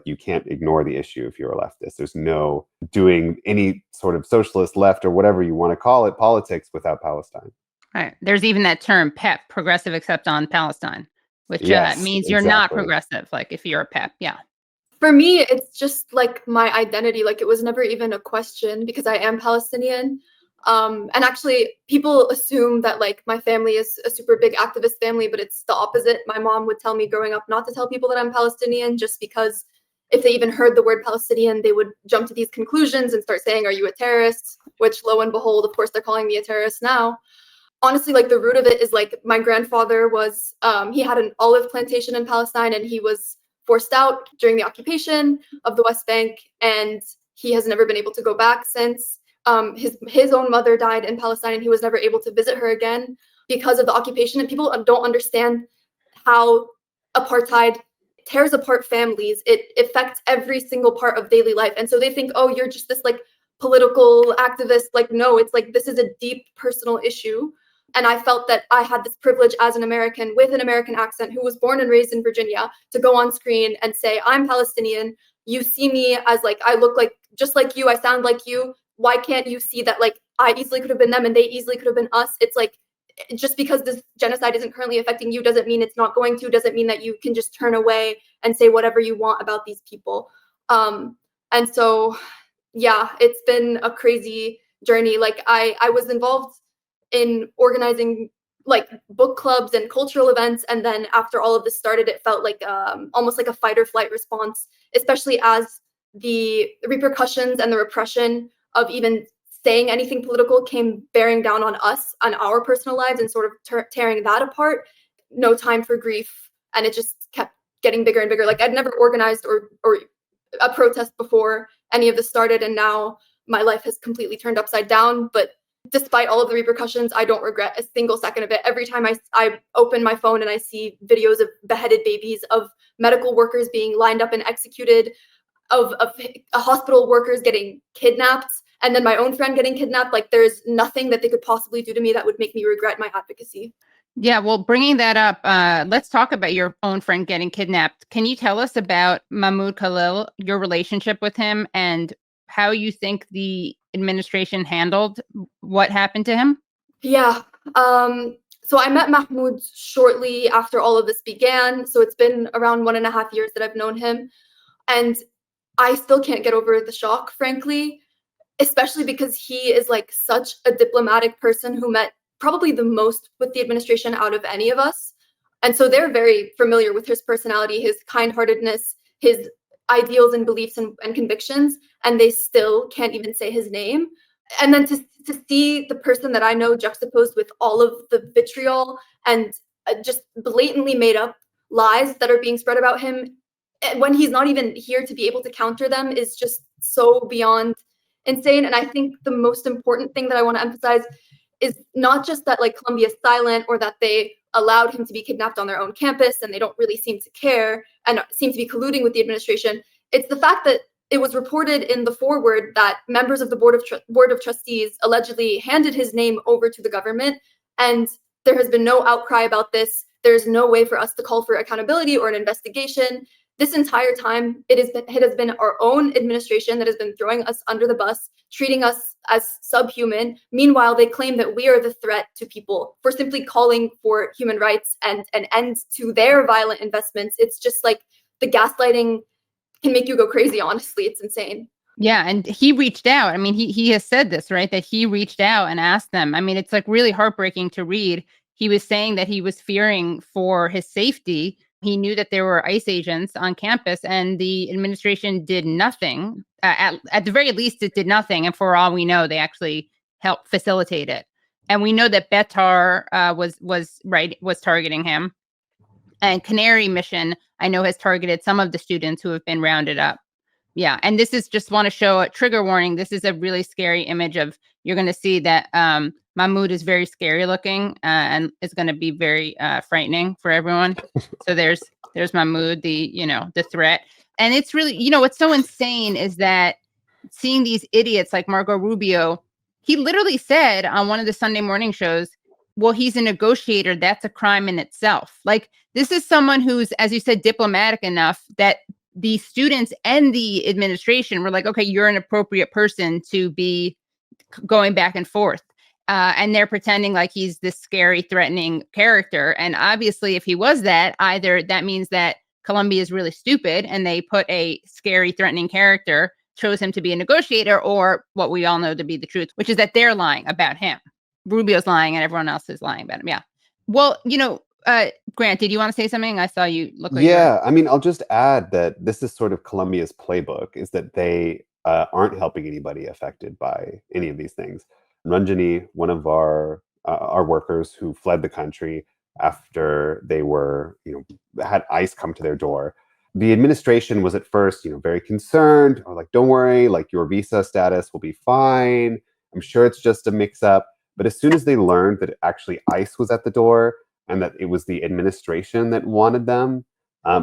you can't ignore the issue if you're a leftist. There's no doing any sort of socialist left or whatever you want to call it politics without Palestine. Right. There's even that term PEP, progressive except on Palestine, which means you're not progressive, like if you're a PEP. Yeah. For me, it's just like my identity. Like it was never even a question because I am Palestinian. And actually, people assume that like my family is a super big activist family, but it's the opposite. My mom would tell me growing up not to tell people that I'm Palestinian, just because if they even heard the word Palestinian, they would jump to these conclusions and start saying, "Are you a terrorist?" Which, lo and behold, of course, they're calling me a terrorist now. Honestly, like the root of it is like my grandfather was, he had an olive plantation in Palestine, and he was forced out during the occupation of the West Bank, and he has never been able to go back since. His own mother died in Palestine, and he was never able to visit her again because of the occupation. And people don't understand how apartheid tears apart families. It affects every single part of daily life. And so they think, oh, you're just this like political activist. Like, no, it's like this is a deep personal issue. And I felt that I had this privilege as an American with an American accent who was born and raised in Virginia to go on screen and say, I'm Palestinian. You see me as like, I look like just like you. I sound like you. Why can't you see that like I easily could have been them and they easily could have been us? It's like just because this genocide isn't currently affecting you doesn't mean it's not going to, doesn't mean that you can just turn away and say whatever you want about these people. And so, yeah, it's been a crazy journey. Like I was involved in organizing like book clubs and cultural events. And then after all of this started, it felt like almost like a fight or flight response, especially as the repercussions and the repression of even saying anything political came bearing down on us, on our personal lives, and sort of tearing that apart. No time for grief. And it just kept getting bigger and bigger. Like I'd never organized or a protest before any of this started. And now my life has completely turned upside down. But despite all of the repercussions, I don't regret a single second of it. Every time I open my phone and I see videos of beheaded babies, of medical workers being lined up and executed, of hospital workers getting kidnapped, and then my own friend getting kidnapped, like there's nothing that they could possibly do to me that would make me regret my advocacy. Yeah, well, bringing that up, let's talk about your own friend getting kidnapped. Can you tell us about Mahmoud Khalil, your relationship with him, and how you think the administration handled what happened to him? Yeah. So I met Mahmoud shortly after all of this began. So it's been around 1.5 years that I've known him. And I still can't get over the shock, frankly, especially because he is like such a diplomatic person who met probably the most with the administration out of any of us. And so they're very familiar with his personality, his kind-heartedness, his ideals and beliefs and convictions, and they still can't even say his name. And then to see the person that I know juxtaposed with all of the vitriol and just blatantly made up lies that are being spread about him when he's not even here to be able to counter them is just so beyond insane. And I think the most important thing that I want to emphasize is not just that like Columbia is silent or that they allowed him to be kidnapped on their own campus and they don't really seem to care and seem to be colluding with the administration. It's the fact that it was reported in the forward that members of the board of trustees allegedly handed his name over to the government, and there has been no outcry about this. There's no way for us to call for accountability or an investigation. This entire time, it has been our own administration that has been throwing us under the bus, treating us as subhuman. Meanwhile, they claim that we are the threat to people for simply calling for human rights and an end to their violent investments. It's just like the gaslighting can make you go crazy, honestly. It's insane. Yeah, and he reached out. I mean, he has said this, right? That he reached out and asked them. I mean, it's like really heartbreaking to read. He was saying that he was fearing for his safety. He knew that there were ICE agents on campus, and the administration did nothing. At the very least, it did nothing. And for all we know, they actually helped facilitate it. And we know that Betar was targeting him. And Canary Mission, I know, has targeted some of the students who have been rounded up. Yeah, and this is just want to show a trigger warning. This is a really scary image of, you're going to see that Mahmoud is very scary looking and is going to be very frightening for everyone. So there's Mahmoud, the threat. And it's really, what's so insane is that seeing these idiots like Marco Rubio, he literally said on one of the Sunday morning shows, well, he's a negotiator. That's a crime in itself. Like, this is someone who's, as you said, diplomatic enough that the students and the administration were like, okay, you're an appropriate person to be going back and forth. And they're pretending like he's this scary, threatening character. And obviously, if he was that, either that means that Columbia is really stupid and they put a scary, threatening character, chose him to be a negotiator, or what we all know to be the truth, which is that they're lying about him. Rubio's lying and everyone else is lying about him. Yeah. Well, Grant, did you want to say something? I saw you look like Yeah, I mean, I'll just add that this is sort of Columbia's playbook, is that they aren't helping anybody affected by any of these things. Ranjani, one of our workers who fled the country after they were, had ICE come to their door. The administration was at first, very concerned, or like, don't worry, like your visa status will be fine. I'm sure it's just a mix-up. But as soon as they learned that actually ICE was at the door and that it was the administration that wanted them,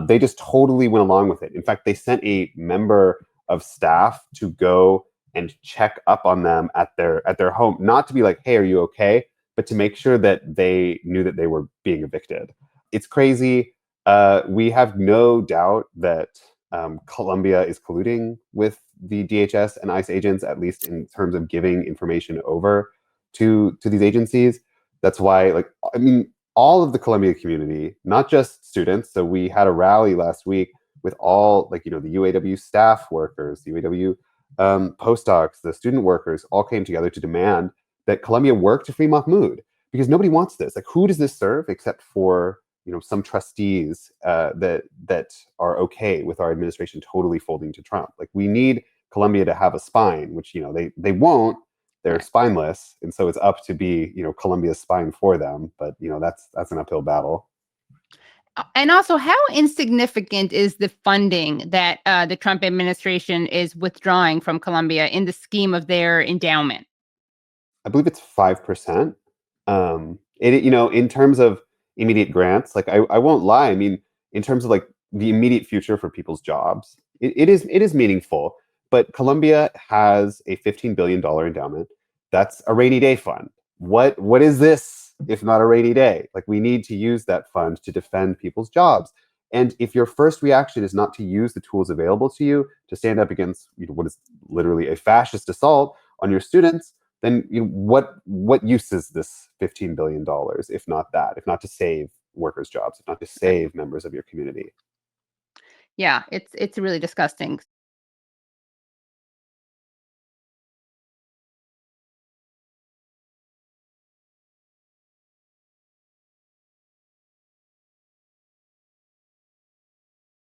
they just totally went along with it. In fact, they sent a member of staff to go and check up on them at their home, not to be like, hey, are you okay? But to make sure that they knew that they were being evicted. It's crazy. We have no doubt that Columbia is colluding with the DHS and ICE agents, at least in terms of giving information over to these agencies. That's why, all of the Columbia community, not just students. So we had a rally last week with all, the UAW staff workers, the UAW postdocs, the student workers, all came together to demand that Columbia work to free Mahmoud, because nobody wants this. Like, who does this serve except for some trustees that are okay with our administration totally folding to Trump? Like, we need Columbia to have a spine, which they won't. They're spineless, and so it's up to be Columbia's spine for them. But that's an uphill battle. And also, how insignificant is the funding that the Trump administration is withdrawing from Columbia in the scheme of their endowment? I believe it's 5%. In terms of immediate grants, I won't lie. I mean, in terms of the immediate future for people's jobs, it is meaningful. But Columbia has a $15 billion endowment. That's a rainy day fund. What is this if not a rainy day? We need to use that fund to defend people's jobs. And if your first reaction is not to use the tools available to you to stand up against what is literally a fascist assault on your students, then what use is this $15 billion if not that, if not to save workers' jobs, if not to save members of your community? Yeah, it's really disgusting.